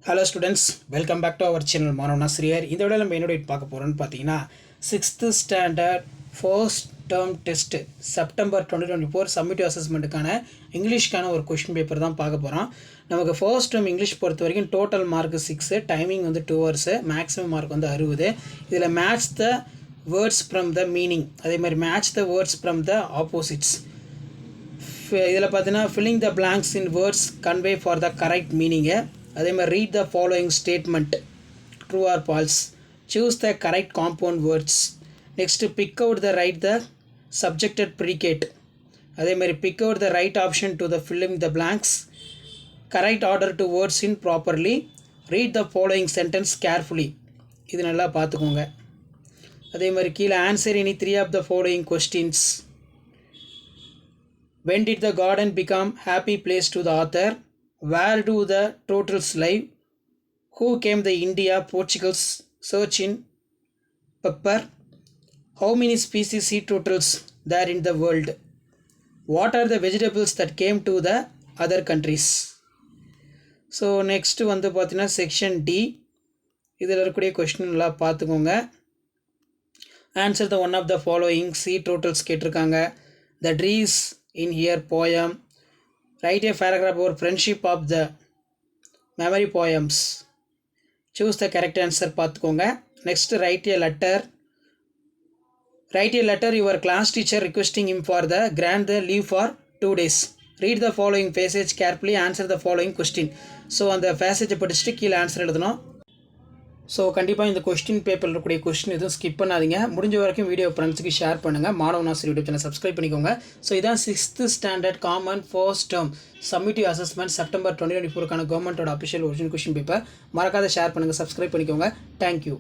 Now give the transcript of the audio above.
Hello students, welcome back to our channel Manav here. இந்த வீடியோல நம்ம என்ன பார்க்க போறோம்னு பாத்தீங்கன்னா 6th standard first term test September 2024 summative assessmentக்கான இங்கிலீஷ்க்கான ஒரு क्वेश्चन பேப்பர் தான் பார்க்க போறோம். நமக்கு first term இங்கிலீஷ் பொறுத்த வரைக்கும் டோட்டல் மார்க் 6, டைமிங் வந்து 2 hours, மேக்ஸिमम மார்க் வந்து 60. இதுல match the words from the meaning, அதே மாதிரி match the words from the opposites. இதில் பார்த்தீங்கன்னா filling the blanks in words convey for the correct meaning. அதே மாதிரி read the following statement, true or false, choose the correct compound words. Next, pick out the right the subjected predicate. அதே மாதிரி pick out the right option to the filling the blanks, correct order to words in properly, read the following sentence carefully. இது நல்லா பார்த்துக்கோங்க. அதே மாதிரி கீழே answer any 3 of the following questions. When did the garden become happy place to the author? Where do the turtles live? Who came the India Portugal's search in pepper? How many species sea turtles there in the world? What are the vegetables that came to the other countries? So next வந்து பார்த்தீங்கன்னா section D. இதில் இருக்கக்கூடிய question எல்லாம் பார்த்துக்கோங்க. Answer the one of the following. Sea turtles கேட்டிருக்காங்க. The trees in here poem. Write a paragraph about friendship of the memory poems. Choose the correct answer பார்த்துக்கோங்க. Next, write a letter. Write a letter your class teacher requesting him for the grant the leave for 2 days. Read the following passage carefully, answer the following question. So அந்த பேசேஜை படிச்சுட்டு கீழே answer எழுதணும். So கண்டிப்பாக இந்த question பேப்பரில் இருக்கக்கூடிய question எதுவும் skip பண்ணாதீங்க. முடிஞ்ச வரைக்கும் வீடியோ ஃப்ரெண்ட்ஸுக்கு ஷேர் பண்ணுங்கள். மாணவன் ஆசிரியர் யூடியூப் சேனல் சப்ஸ்கிரைப் பண்ணிக்கோங்க. ஸோ இதான் 6th standard common first term summative assessment September 2024க்கான கவர்மெண்ட்டோட அஃபிஷியல் ஒரிஜினல் கொஸ்டின் பேப்பர். மறக்காத ஷேர் பண்ணுங்கள், சப்ஸ்கிரைப் பண்ணிக்கோங்க. தேங்க்யூ.